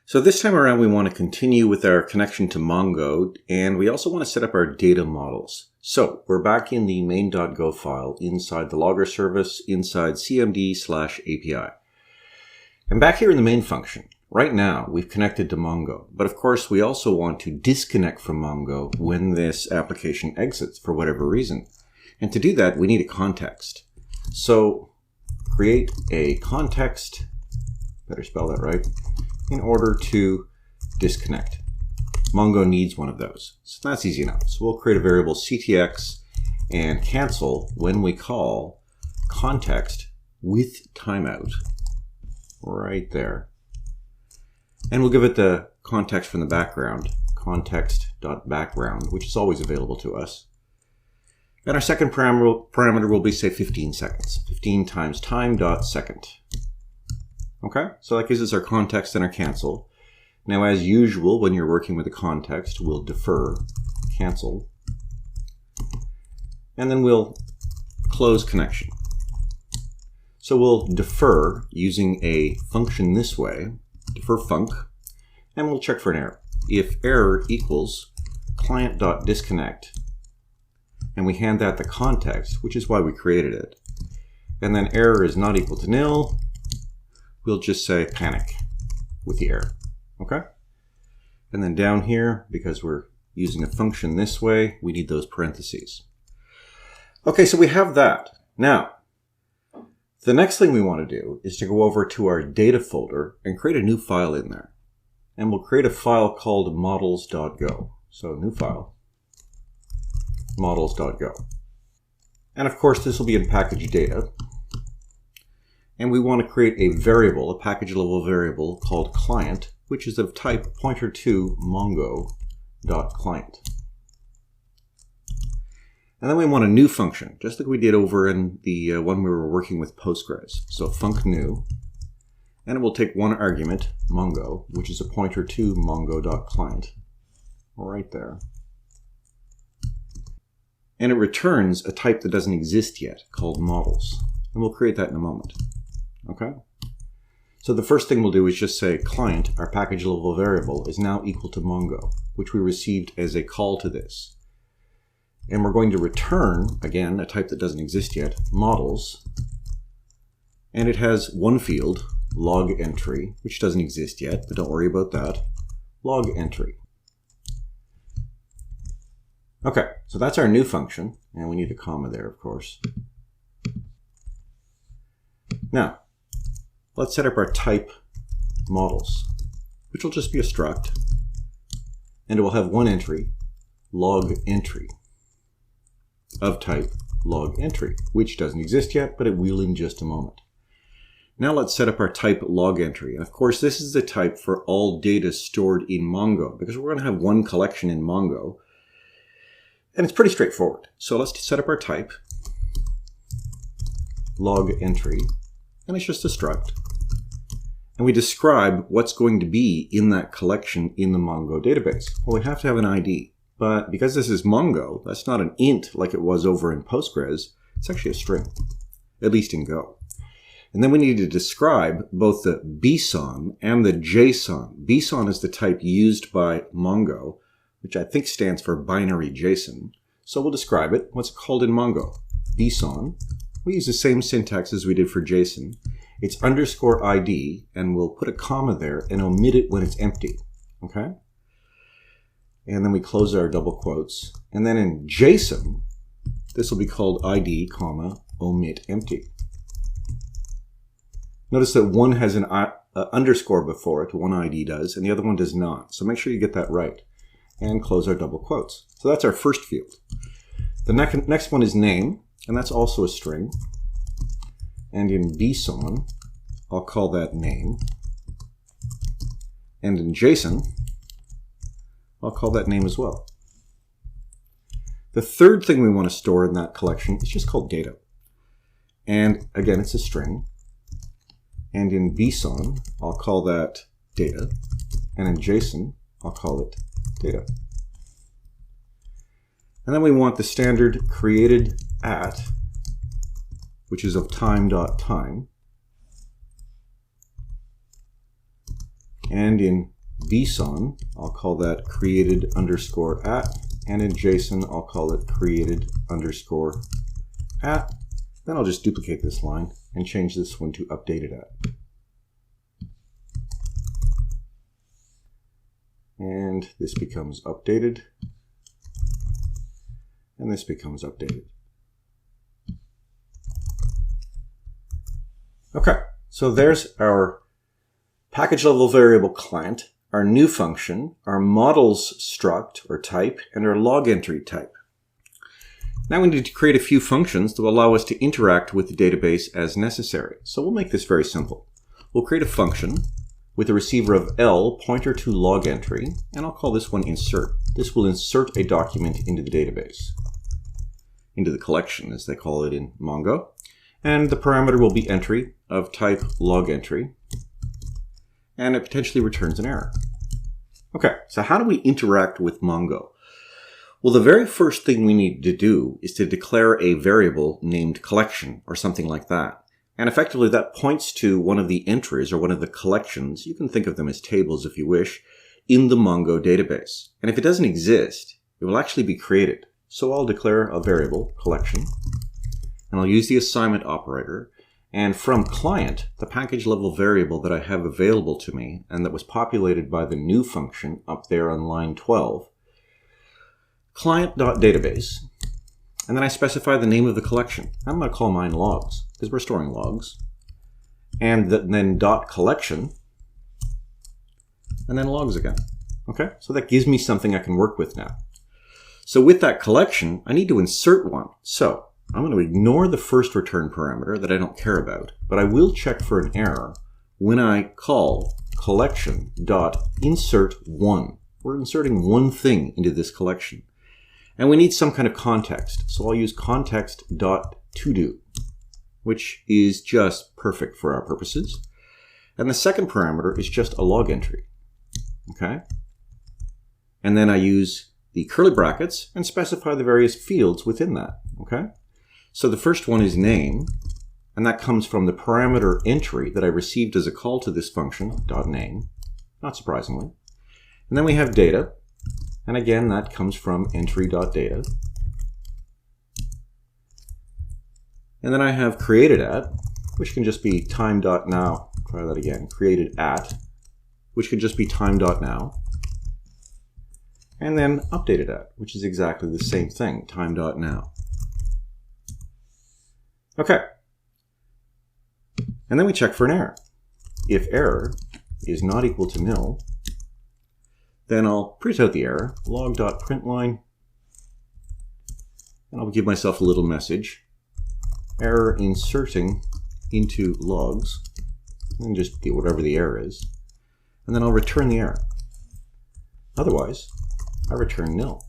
So this time around, we want to continue with our connection to Mongo, and we also want to set up our data models. So we're back in the main.go file inside the logger service inside cmd/API. And back here in the main function, right now we've connected to Mongo, but of course we also want to disconnect from Mongo when this application exits for whatever reason. And to do that, we need a context. So create a context, better spell that right, in order to disconnect. Mongo needs one of those. So that's easy enough. So we'll create a variable ctx and cancel when we call context with timeout right there. And we'll give it the context from the background, context.background, which is always available to us. And our second parameter will be, say, 15 seconds. 15 times time.second. Okay, so that gives us our context and our cancel. Now, as usual, when you're working with a context, we'll defer, cancel, and then we'll close connection. So we'll defer using a function this way, defer func, and we'll check for an error. If error equals client.disconnect, and we hand that the context, which is why we created it, and then error is not equal to nil, we'll just say panic with the error, okay? And then down here, because we're using a function this way, we need those parentheses. Okay, so we have that. Now, the next thing we want to do is to go over to our data folder and create a new file in there. And we'll create a file called models.go. So new file, models.go. And of course, this will be in package data. And we want to create a variable, a package level variable called client, which is of type pointer to mongo.client. And then we want a new function, just like we did over in the one we were working with Postgres. So func new, and it will take one argument, mongo, which is a pointer to mongo.client, right there. And it returns a type that doesn't exist yet, called models. And we'll create that in a moment. Okay, so the first thing we'll do is just say client, our package level variable, is now equal to Mongo, which we received as a call to this. And we're going to return, again, a type that doesn't exist yet, models. And it has one field, log entry, which doesn't exist yet, but don't worry about that. Log entry. Okay, so that's our new function, and we need a comma there, of course. Now, let's set up our type models, which will just be a struct, and it will have one entry, log entry, of type log entry, which doesn't exist yet, but it will in just a moment. Now let's set up our type log entry. And of course, this is the type for all data stored in Mongo, because we're going to have one collection in Mongo, and it's pretty straightforward. So let's set up our type log entry, and it's just a struct. And we describe what's going to be in that collection in the Mongo database. Well, we have to have an ID, but because this is Mongo, that's not an int like it was over in Postgres. It's actually a string, at least in Go. And then we need to describe both the BSON and the JSON. BSON is the type used by Mongo, which I think stands for binary JSON. So we'll describe it, what's it called in Mongo. BSON. We use the same syntax as we did for JSON. It's underscore ID, and we'll put a comma there and omit it when it's empty, okay? And then we close our double quotes. And then in JSON, this will be called ID, comma, omit empty. Notice that one has an underscore before it, one ID does, and the other one does not. So make sure you get that right. And close our double quotes. So that's our first field. The next one is name, and that's also a string. And in BSON, I'll call that name. And in JSON, I'll call that name as well. The third thing we want to store in that collection is just called data. And again, it's a string. And in BSON, I'll call that data. And in JSON, I'll call it data. And then we want the standard created at, which is of time.time. And in BSON, I'll call that created underscore at, and in JSON, I'll call it created underscore at. Then I'll just duplicate this line and change this one to updated at. And this becomes updated, and this becomes updated. Okay, so there's our package level variable client, our new function, our models struct or type, and our log entry type. Now we need to create a few functions that will allow us to interact with the database as necessary. So we'll make this very simple. We'll create a function with a receiver of L pointer to log entry, and I'll call this one insert. This will insert a document into the database, into the collection as they call it in Mongo. And the parameter will be entry of type log entry, and it potentially returns an error. Okay, so how do we interact with Mongo? Well, the very first thing we need to do is to declare a variable named collection or something like that. And effectively that points to one of the entries or one of the collections, you can think of them as tables if you wish, in the Mongo database. And if it doesn't exist, it will actually be created. So I'll declare a variable, collection, and I'll use the assignment operator. And from client, the package level variable that I have available to me and that was populated by the new function up there on line 12, client.database, and then I specify the name of the collection. I'm going to call mine logs because we're storing logs, and then dot collection, and then logs again. Okay, so that gives me something I can work with now. So with that collection, I need to insert one. So I'm going to ignore the first return parameter that I don't care about, but I will check for an error when I call collection.insert1. We're inserting one thing into this collection. And we need some kind of context. So I'll use context.todo, which is just perfect for our purposes. And the second parameter is just a log entry. Okay? And then I use the curly brackets and specify the various fields within that. Okay? So the first one is name, and that comes from the parameter entry that I received as a call to this function, .name, not surprisingly. And then we have data, and again, that comes from entry.data. And then I have created at, which can just be time.now. Try that again. Created at, which could just be time.now. And then updated at, which is exactly the same thing, time.now. Okay. And then we check for an error. If error is not equal to nil, then I'll print out the error, log.println, and I'll give myself a little message, error inserting into logs, and just get whatever the error is, and then I'll return the error. Otherwise, I return nil.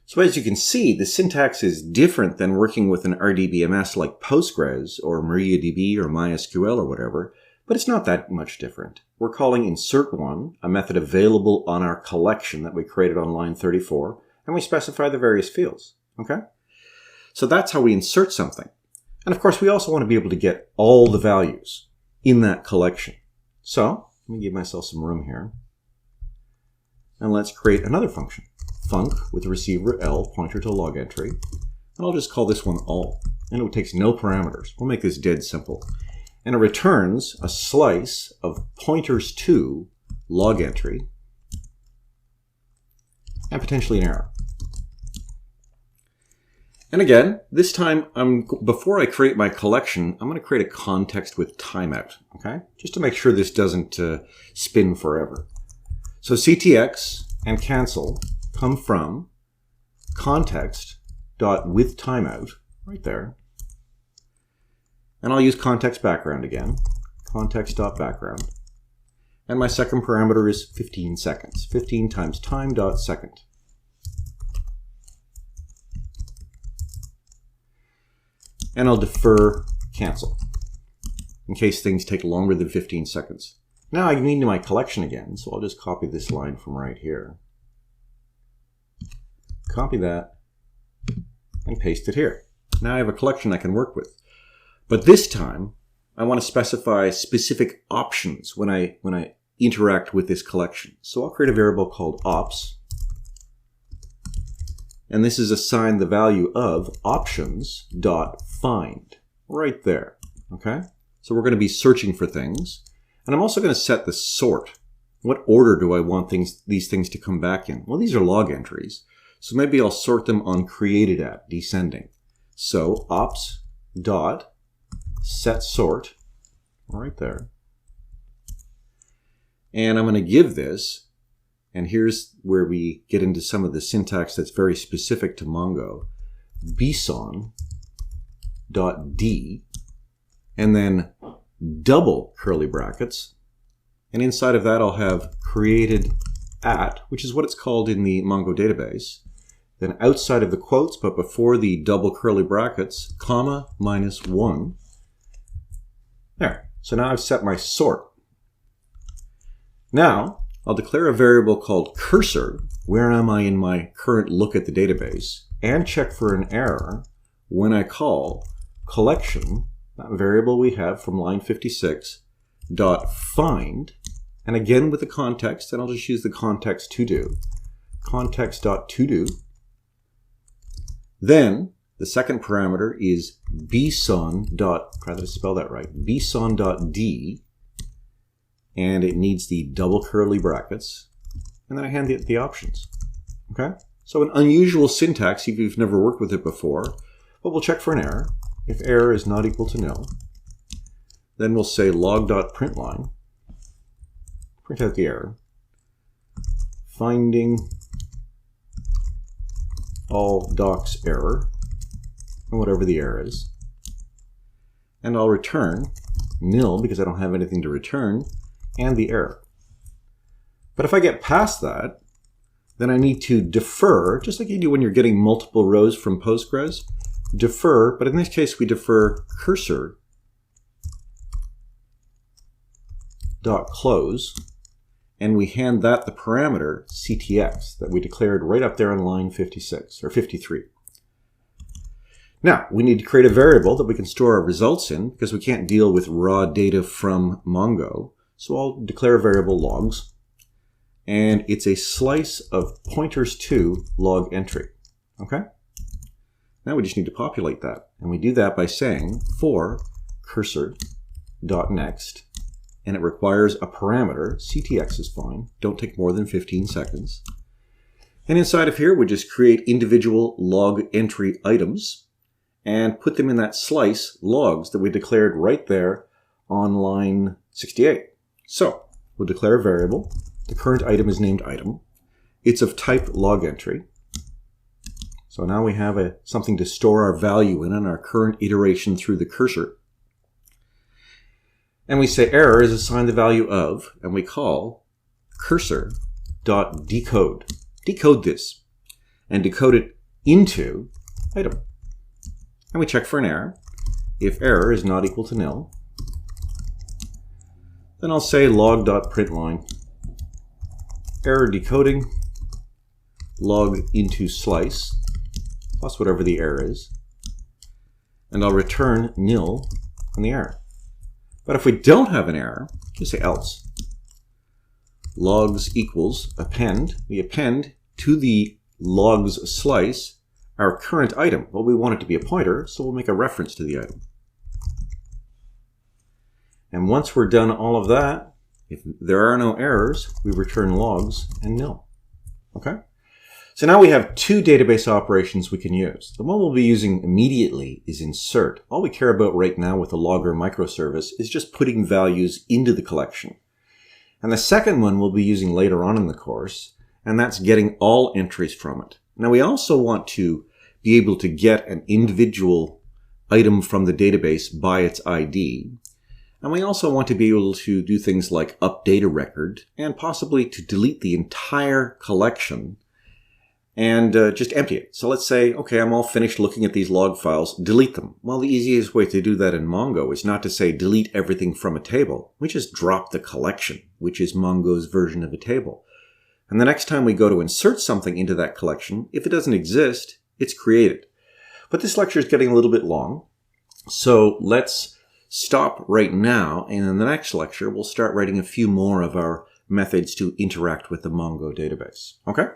So as you can see, the syntax is different than working with an RDBMS like Postgres or MariaDB or MySQL or whatever, but it's not that much different. We're calling insert1, a method available on our collection that we created on line 34, and we specify the various fields, okay? So that's how we insert something. And of course, we also want to be able to get all the values in that collection. So let me give myself some room here. And let's create another function, func with a receiver L pointer to log entry. And I'll just call this one all. And it takes no parameters. We'll make this dead simple. And it returns a slice of pointers to log entry and potentially an error. And again, this time, before I create my collection, I'm going to create a context with timeout, okay? Just to make sure this doesn't spin forever. So CTX and cancel come from context.withTimeout, right there. And I'll use context background again, context.background. And my second parameter is 15 seconds, 15 times time.second. And I'll defer cancel in case things take longer than 15 seconds. Now I need my collection again, so I'll just copy this line from right here. Copy that and paste it here. Now I have a collection I can work with. But this time I want to specify specific options when I interact with this collection. So I'll create a variable called ops, and this is assigned the value of options.find right there. Okay, so we're going to be searching for things, and I'm also going to set the sort. What order do I want these things to come back in? Well, these are log entries, so maybe I'll sort them on created at descending. So ops dot set sort right there, and I'm going to give this, and here's where we get into some of the syntax that's very specific to Mongo, bson.d, and then double curly brackets, and inside of that I'll have created at, which is what it's called in the Mongo database. Then outside of the quotes, but before the double curly brackets, comma -1. There. So now I've set my sort. Now I'll declare a variable called cursor. Where am I in my current look at the database? And check for an error when I call collection, that variable we have from line 56, dot find, and again with the context, and I'll just use the context to do, context.todo. Then the second parameter is bson.d, and it needs the double curly brackets, and then I hand it the options. Okay, so an unusual syntax if you've never worked with it before, but we'll check for an error. If error is not equal to nil, then we'll say log.println, print out the error, finding all docs error, and whatever the error is. And I'll return nil because I don't have anything to return, and the error. But if I get past that, then I need to defer, just like you do when you're getting multiple rows from Postgres, defer, but in this case we defer cursor.close, and we hand that the parameter ctx that we declared right up there on line 56 or 53. Now we need to create a variable that we can store our results in because we can't deal with raw data from Mongo. So I'll declare a variable logs, and it's a slice of pointers to log entry. Okay? Now we just need to populate that, and we do that by saying for cursor.next, and it requires a parameter. CTX is fine. Don't take more than 15 seconds. And inside of here, we just create individual log entry items and put them in that slice logs that we declared right there on line 68. So we'll declare a variable. The current item is named item. It's of type log entry. So now we have something to store our value in our current iteration through the cursor. And we say error is assigned the value of, and we call cursor.decode. Decode this, and decode it into item. And we check for an error. If error is not equal to nil, then I'll say log.println error decoding log into slice plus whatever the error is, and I'll return nil on the error. But if we don't have an error, just say else. Logs equals append. We append to the logs slice our current item. Well, we want it to be a pointer, so we'll make a reference to the item. And once we're done all of that, if there are no errors, we return logs and nil. Okay? So now we have two database operations we can use. The one we'll be using immediately is insert. All we care about right now with the Logger microservice is just putting values into the collection. And the second one we'll be using later on in the course, and that's getting all entries from it. Now we also want to be able to get an individual item from the database by its ID. And we also want to be able to do things like update a record and possibly to delete the entire collection and just empty it. So let's say, okay, I'm all finished looking at these log files, delete them. Well, the easiest way to do that in Mongo is not to say delete everything from a table. We just drop the collection, which is Mongo's version of a table. And the next time we go to insert something into that collection, if it doesn't exist, it's created. But this lecture is getting a little bit long, so let's stop right now, and in the next lecture, we'll start writing a few more of our methods to interact with the Mongo database. Okay?